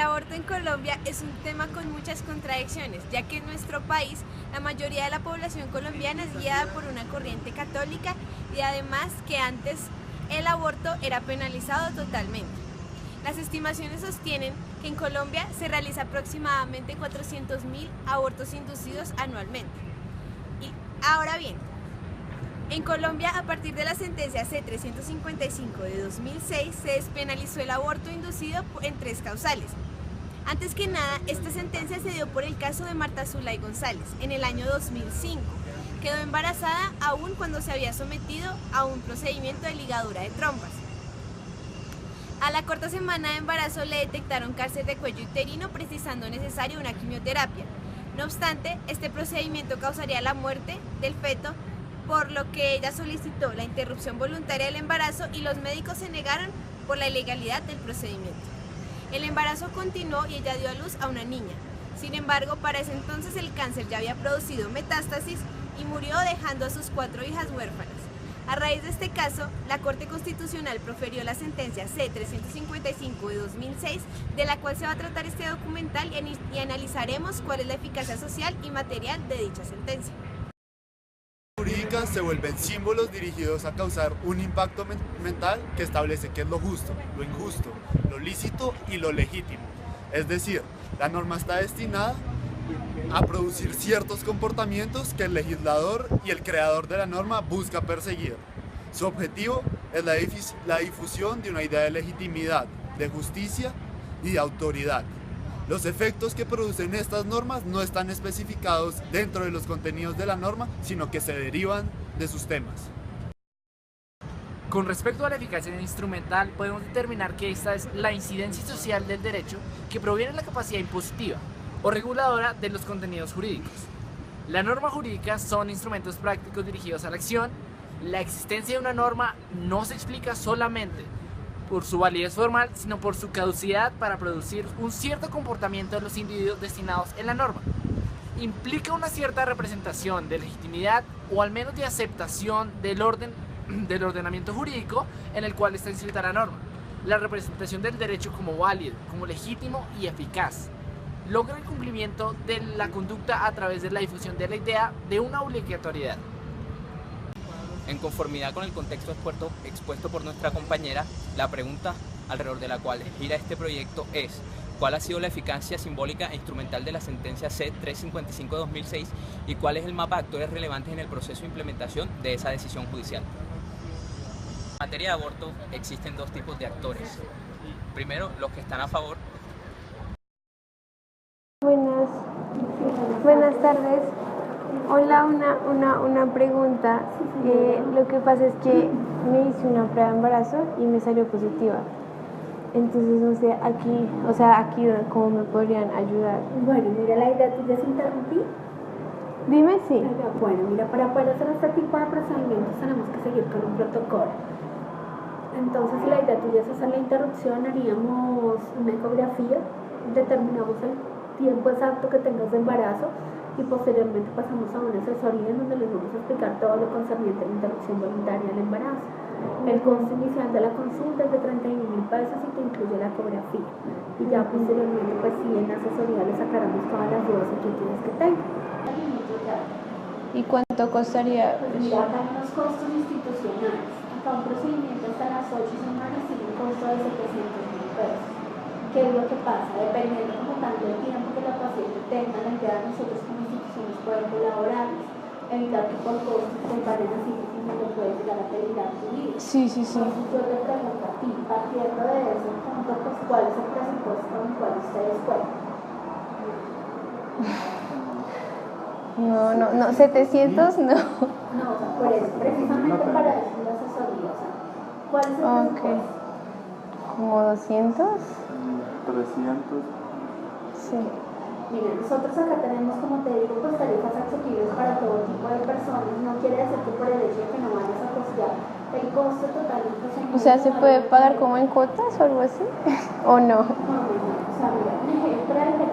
aborto en Colombia es un tema con muchas contradicciones, ya que en nuestro país la mayoría de la población colombiana es guiada por una corriente católica y además que antes el aborto era penalizado totalmente. Las estimaciones sostienen que en Colombia se realiza aproximadamente 400.000 abortos inducidos anualmente. Y ahora bien, en Colombia, a partir de la sentencia C-355 de 2006, se despenalizó el aborto inducido en 3 causales. Antes que nada, esta sentencia se dio por el caso de Marta Zulay González, en el año 2005. Quedó embarazada aún cuando se había sometido a un procedimiento de ligadura de trompas. A la corta semana de embarazo le detectaron cáncer de cuello uterino, precisando necesaria una quimioterapia. No obstante, este procedimiento causaría la muerte del feto, por lo que ella solicitó la interrupción voluntaria del embarazo y los médicos se negaron por la ilegalidad del procedimiento. El embarazo continuó y ella dio a luz a una niña. Sin embargo, para ese entonces el cáncer ya había producido metástasis y murió dejando a sus 4 hijas huérfanas. A raíz de este caso, la Corte Constitucional profirió la sentencia C-355 de 2006, de la cual se va a tratar este documental y analizaremos cuál es la eficacia social y material de dicha sentencia. Jurídicas se vuelven símbolos dirigidos a causar un impacto mental que establece qué es lo justo, lo injusto, lo lícito y lo legítimo. Es decir, la norma está destinada a producir ciertos comportamientos que el legislador y el creador de la norma busca perseguir. Su objetivo es la difusión de una idea de legitimidad, de justicia y de autoridad. Los efectos que producen estas normas no están especificados dentro de los contenidos de la norma, sino que se derivan de sus temas. Con respecto a la eficacia instrumental, podemos determinar que esta es la incidencia social del derecho que proviene de la capacidad impositiva o reguladora de los contenidos jurídicos. Las normas jurídicas son instrumentos prácticos dirigidos a la acción. La existencia de una norma no se explica solamente por su validez formal, sino por su caducidad para producir un cierto comportamiento de los individuos destinados en la norma. Implica una cierta representación de legitimidad o al menos de aceptación del ordenamiento jurídico en el cual está inscrita la norma. La representación del derecho como válido, como legítimo y eficaz. Logra el cumplimiento de la conducta a través de la difusión de la idea de una obligatoriedad. En conformidad con el contexto expuesto por nuestra compañera, la pregunta alrededor de la cual gira este proyecto es: ¿cuál ha sido la eficacia simbólica e instrumental de la sentencia C-355 de 2006 y cuál es el mapa de actores relevantes en el proceso de implementación de esa decisión judicial? En materia de aborto existen 2 tipos de actores. Primero, los que están a favor. Buenas tardes. Hola, una pregunta. Lo que pasa es que me hice una prueba de embarazo y me salió positiva. Entonces, no sé, aquí cómo me podrían ayudar. Bueno, mira, la idea tuya es interrumpir. Dime si. Bueno, mira, para poder hacer este tipo de procedimientos tenemos que seguir con un protocolo. Entonces, si la idea tuya es hacer la interrupción, haríamos una ecografía, determinamos el tiempo exacto que tengas de embarazo y posteriormente pasamos a una asesoría en donde les vamos a explicar todo lo concerniente a la interrupción voluntaria del embarazo. El costo inicial de la consulta es de 31.000 pesos y te incluye la ecografía. Y ya posteriormente, pues sí, en la asesoría les sacaremos todas las dudas y inquietudes que tengan. ¿Y cuánto costaría? Pues mira, acá hay unos costos institucionales. Acá un procedimiento hasta las 8 semanas tiene un costo de 700.000 pesos. ¿Qué es lo que pasa? Dependiendo como tanto el tiempo que la paciente tenga, la idea de nosotros como instituciones poder colaborar, evitar que por costos se paren así, sino que puede llegar a peligrar tu vida. Sí. Entonces yo te pregunto a ti, partiendo de ese punto, pues ¿cuál es el presupuesto con el cual ustedes cuentan? No, 700 no. No, o sea, por eso, precisamente para eso la asesoría, o sea, ¿cuál es el presupuesto? ¿Como 200? 300. Sí. Mira, nosotros acá tenemos, como te digo, pues tarifas asequibles para todo tipo de personas. No quiere decir que por el hecho de que no vayas a costear el costo total del procedimiento. O sea, ¿se puede pagar como en cuotas o algo así? ¿O no? No. O sea, mira, un ejemplo de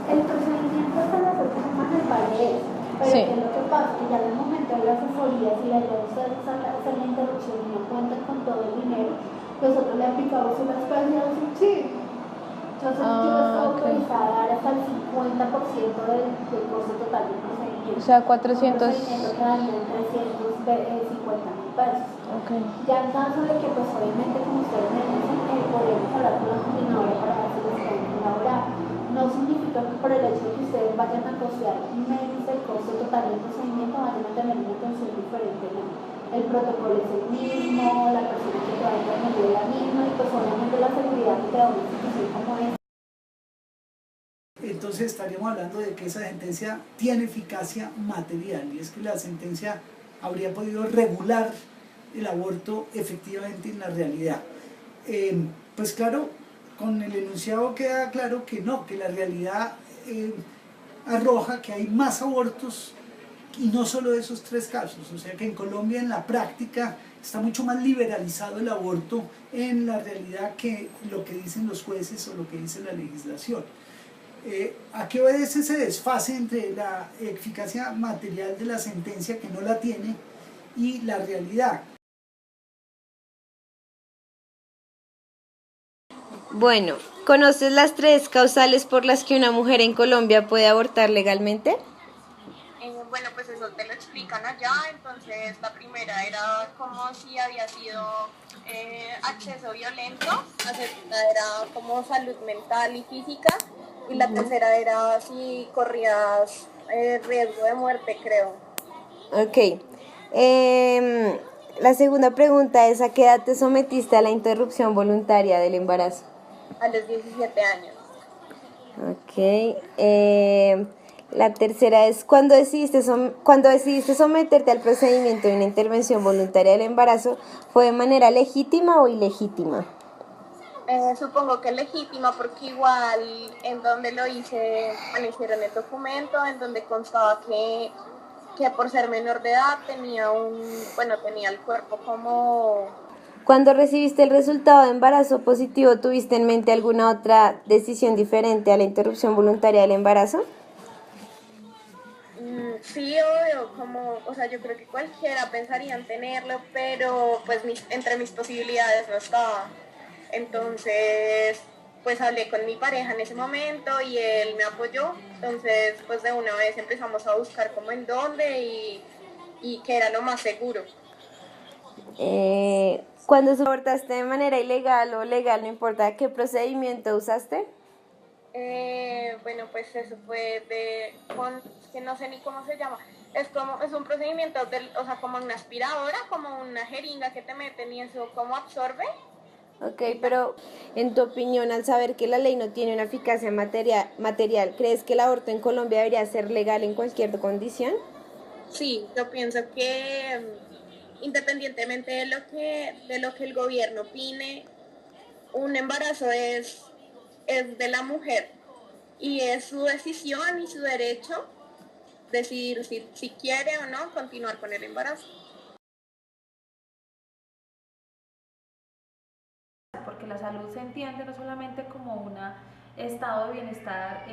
el procedimiento hasta las 8 semanas vale eso. Pero Sí. ¿qué es lo que pasa? Que ya en el momento de la asesoría, si la idea de ustedes es hacer la interrupción y no cuentan con todo el dinero, nosotros le aplicamos unas páginas. Sí. Entonces yo estoy autorizada a dar hasta el 50% del costo total del procedimiento. O sea, 400. Un procedimiento quedaría en 350.000 pesos. Okay. Ya en caso de que, pues obviamente, como ustedes me dicen, podemos hablar con la coordinadora para ver si les pueden colaborar. No significa que por el hecho de que ustedes vayan a costear menos del costo total del procedimiento vayan a tener una atención diferente, ¿no? El protocolo es el mismo, la persona que te va a intervenir es la misma y pues obviamente la seguridad que te da una institución como esta. Entonces estaríamos hablando de que esa sentencia tiene eficacia material, y es que la sentencia habría podido regular el aborto efectivamente en la realidad. Pues claro, con el enunciado queda claro que no, que la realidad arroja que hay más abortos y no solo esos 3 casos, o sea que en Colombia en la práctica está mucho más liberalizado el aborto en la realidad que lo que dicen los jueces o lo que dice la legislación. ¿A qué obedece ese desfase entre la eficacia material de la sentencia, que no la tiene, y la realidad? Bueno, ¿conoces las 3 causales por las que una mujer en Colombia puede abortar legalmente? Bueno, pues eso te lo explican allá. Entonces la primera era como si había sido acceso violento, la segunda era como salud mental y física, y la tercera era si corrías riesgo de muerte, creo. Ok. La segunda pregunta es: ¿a qué edad te sometiste a la interrupción voluntaria del embarazo? A los 17 años. Ok. La tercera es: ¿cuando decidiste someterte al procedimiento de una intervención voluntaria del embarazo, fue de manera legítima o ilegítima? Supongo que legítima, porque igual en donde lo hice, me hicieron el documento en donde constaba que por ser menor de edad tenía el cuerpo como... Cuando recibiste el resultado de embarazo positivo, ¿tuviste en mente alguna otra decisión diferente a la interrupción voluntaria del embarazo? Sí, obvio, yo creo que cualquiera pensaría en tenerlo, pero pues entre mis posibilidades no estaba. Entonces, pues hablé con mi pareja en ese momento y él me apoyó. Entonces, pues de una vez empezamos a buscar como en dónde y qué era lo más seguro. Cuando abortaste de manera ilegal o legal, no importa qué procedimiento usaste. Bueno, pues eso fue que no sé ni cómo se llama. Es un procedimiento, como una aspiradora, como una jeringa que te meten y eso como absorbe. Ok, pero en tu opinión, al saber que la ley no tiene una eficacia material, ¿crees que el aborto en Colombia debería ser legal en cualquier condición? Sí, yo pienso que independientemente de lo que el gobierno opine, un embarazo es de la mujer y es su decisión y su derecho decidir si quiere o no continuar con el embarazo. Porque la salud se entiende no solamente como un estado de bienestar,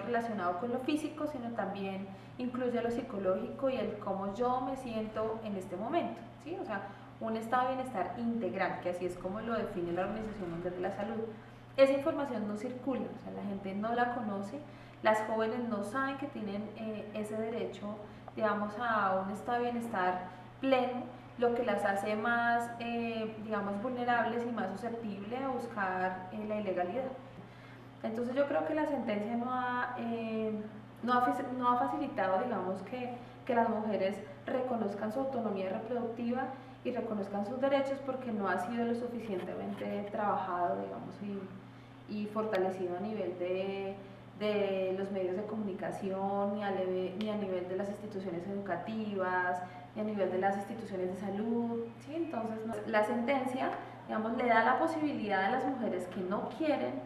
relacionado con lo físico, sino también incluye lo psicológico y el cómo yo me siento en este momento, ¿sí? O sea, un estado de bienestar integral, que así es como lo define la Organización Mundial de la Salud. Esa información no circula, o sea, la gente no la conoce, las jóvenes no saben que tienen ese derecho, a un estado de bienestar pleno, lo que las hace más, vulnerables y más susceptibles a buscar la ilegalidad. Entonces yo creo que la sentencia no ha facilitado, que las mujeres reconozcan su autonomía reproductiva y reconozcan sus derechos, porque no ha sido lo suficientemente trabajado, y fortalecido a nivel de los medios de comunicación, ni a nivel de las instituciones educativas, ni a nivel de las instituciones de salud, ¿sí? Entonces, la sentencia, le da la posibilidad a las mujeres que no quieren,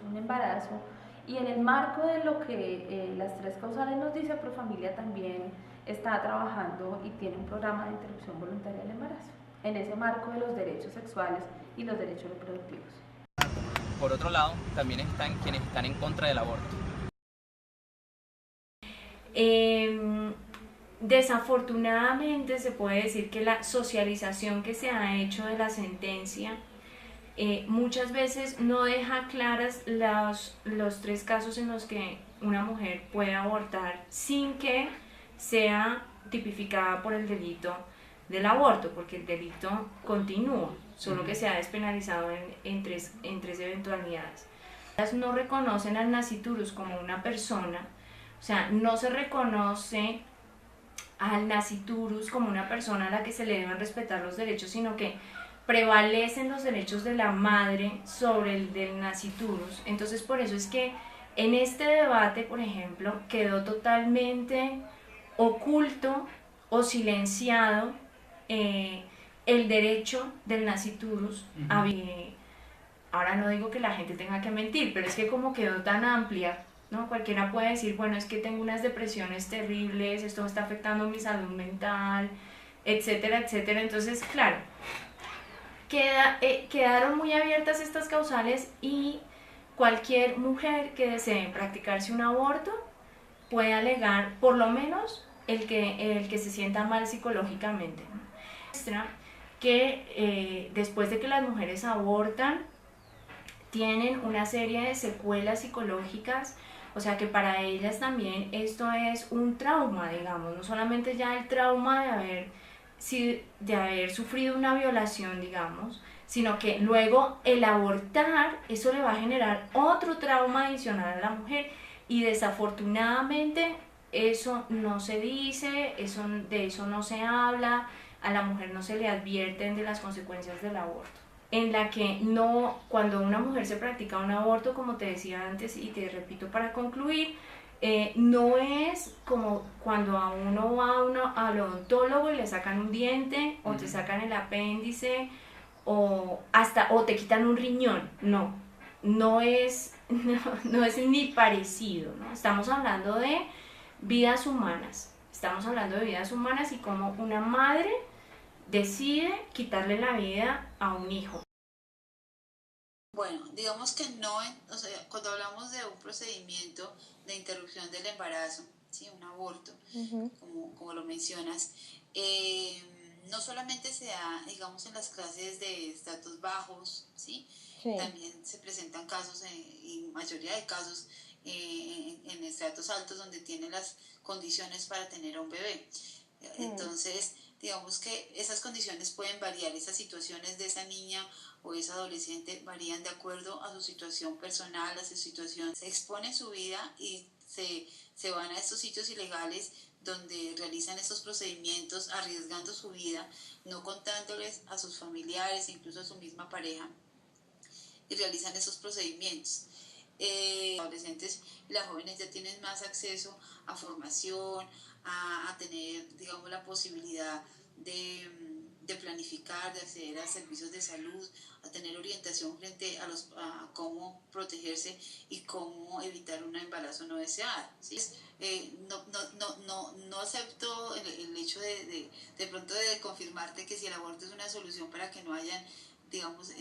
un embarazo, y en el marco de lo que las 3 causales nos dice, Profamilia también está trabajando y tiene un programa de interrupción voluntaria del embarazo, en ese marco de los derechos sexuales y los derechos reproductivos. Por otro lado, también están quienes están en contra del aborto. Desafortunadamente se puede decir que la socialización que se ha hecho de la sentencia muchas veces no deja claras los 3 casos en los que una mujer puede abortar sin que sea tipificada por el delito del aborto, porque el delito continúa, solo que se ha despenalizado en tres eventualidades. Ellas no reconocen al nasciturus como una persona, o sea, no se reconoce al nasciturus como una persona a la que se le deben respetar los derechos, sino que prevalecen los derechos de la madre sobre el del nasciturus. Entonces, por eso es que en este debate, por ejemplo, quedó totalmente oculto o silenciado el derecho del nasciturus a vivir. Ahora no digo que la gente tenga que mentir, pero es que como quedó tan amplia, ¿no? Cualquiera puede decir, bueno, es que tengo unas depresiones terribles, esto me está afectando mi salud mental, etcétera, etcétera. Entonces, claro, quedaron muy abiertas estas causales y cualquier mujer que desee practicarse un aborto puede alegar por lo menos el que se sienta mal psicológicamente. Muestra que después de que las mujeres abortan tienen una serie de secuelas psicológicas, o sea que para ellas también esto es un trauma, digamos, no solamente ya el trauma de haber sufrido una violación, digamos, sino que luego el abortar, eso le va a generar otro trauma adicional a la mujer, y desafortunadamente eso no se dice, de eso no se habla, a la mujer no se le advierten de las consecuencias del aborto. En la que no, cuando una mujer se practica un aborto, como te decía antes y te repito para concluir, no es como cuando a uno va al odontólogo y le sacan un diente o te sacan el apéndice o te quitan un riñón. No es ni parecido, ¿no? Estamos hablando de vidas humanas, y cómo una madre decide quitarle la vida a un hijo. Bueno, digamos que no, o sea, cuando hablamos de un procedimiento de interrupción del embarazo, ¿sí? Un aborto, como lo mencionas, no solamente se da, digamos, en las clases de estatus bajos, ¿sí? Sí. También se presentan casos, y mayoría de casos, en estratos altos donde tienen las condiciones para tener a un bebé. Entonces, digamos que esas condiciones pueden variar, esas situaciones de esa niña o esa adolescente varían de acuerdo a su situación personal, a su situación. Se expone su vida y se van a estos sitios ilegales donde realizan estos procedimimientos arriesgando su vida, no contándoles a sus familiares, incluso a su misma pareja, y realizan esos procedimientos. Los adolescentes y las jóvenes ya tienen más acceso a formación, a tener, digamos, la posibilidad de planificar, de acceder a servicios de salud, a tener orientación frente a cómo protegerse y cómo evitar un embarazo no deseado, ¿sí? No acepto el hecho de pronto de confirmarte que si el aborto es una solución para que no haya, digamos,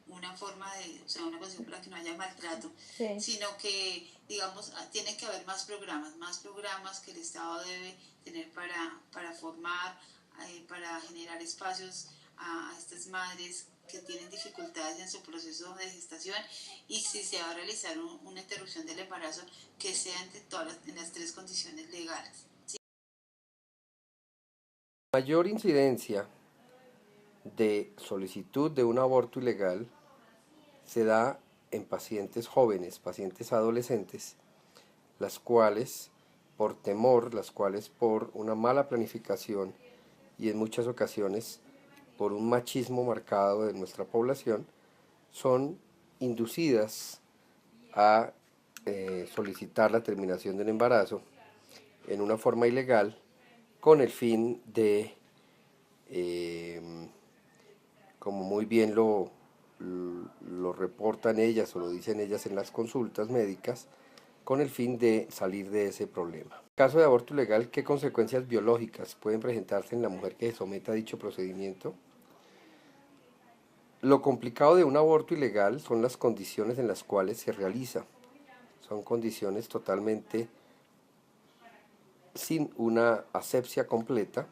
una forma o sea, una condición para que no haya maltrato, sí, sino que, digamos, tiene que haber más programas que el Estado debe tener para formar, para generar espacios a estas madres que tienen dificultades en su proceso de gestación, y si se va a realizar una interrupción del embarazo, que sea en las 3 condiciones legales, ¿sí? Mayor incidencia de solicitud de un aborto ilegal se da en pacientes jóvenes, pacientes adolescentes, las cuales por temor, las cuales por una mala planificación y en muchas ocasiones por un machismo marcado de nuestra población, son inducidas a solicitar la terminación del embarazo en una forma ilegal con el fin de, como muy bien lo reportan ellas o lo dicen ellas en las consultas médicas, con el fin de salir de ese problema. En caso de aborto ilegal, ¿qué consecuencias biológicas pueden presentarse en la mujer que se someta a dicho procedimiento? Lo complicado de un aborto ilegal son las condiciones en las cuales se realiza. Son condiciones totalmente sin una asepsia completa,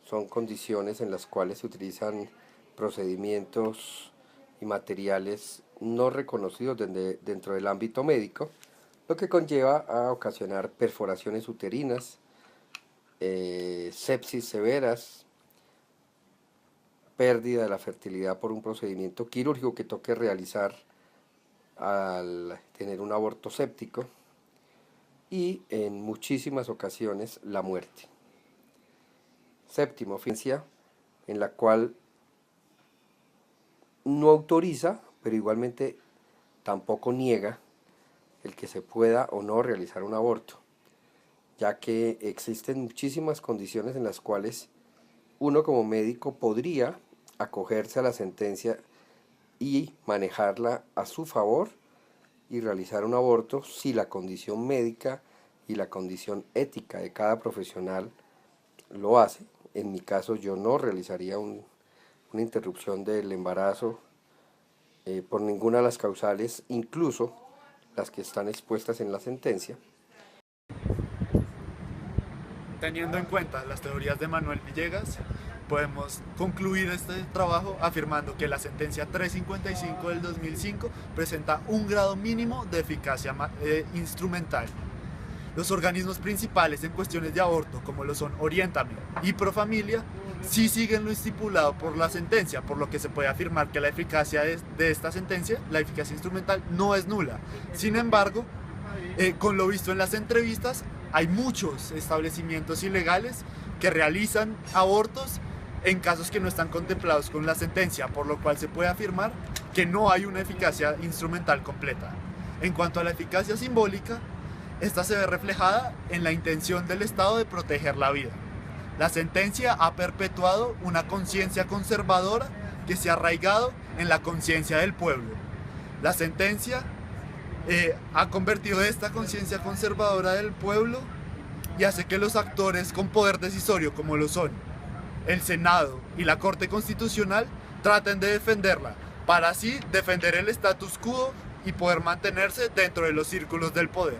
son condiciones en las cuales se utilizan procedimientos y materiales no reconocidos dentro del ámbito médico, lo que conlleva a ocasionar perforaciones uterinas, sepsis severas, pérdida de la fertilidad por un procedimiento quirúrgico que toque realizar al tener un aborto séptico y en muchísimas ocasiones la muerte. Séptimo, ciencia en la cual no autoriza, pero igualmente tampoco niega el que se pueda o no realizar un aborto, ya que existen muchísimas condiciones en las cuales uno como médico podría acogerse a la sentencia y manejarla a su favor y realizar un aborto si la condición médica y la condición ética de cada profesional lo hace. En mi caso yo no realizaría una interrupción del embarazo por ninguna de las causales, incluso las que están expuestas en la sentencia. Teniendo en cuenta las teorías de Manuel Villegas, podemos concluir este trabajo afirmando que la sentencia 355 del 2005 presenta un grado mínimo de eficacia instrumental. Los organismos principales en cuestiones de aborto, como lo son Oriéntame y Profamilia, sí siguen lo estipulado por la sentencia, por lo que se puede afirmar que la eficacia de esta sentencia, la eficacia instrumental, no es nula. Sin embargo, con lo visto en las entrevistas, hay muchos establecimientos ilegales que realizan abortos en casos que no están contemplados con la sentencia, por lo cual se puede afirmar que no hay una eficacia instrumental completa. En cuanto a la eficacia simbólica, esta se ve reflejada en la intención del Estado de proteger la vida. La sentencia ha perpetuado una conciencia conservadora que se ha arraigado en la conciencia del pueblo. La sentencia ha convertido esta conciencia conservadora del pueblo y hace que los actores con poder decisorio, como lo son el Senado y la Corte Constitucional, traten de defenderla, para así defender el status quo y poder mantenerse dentro de los círculos del poder.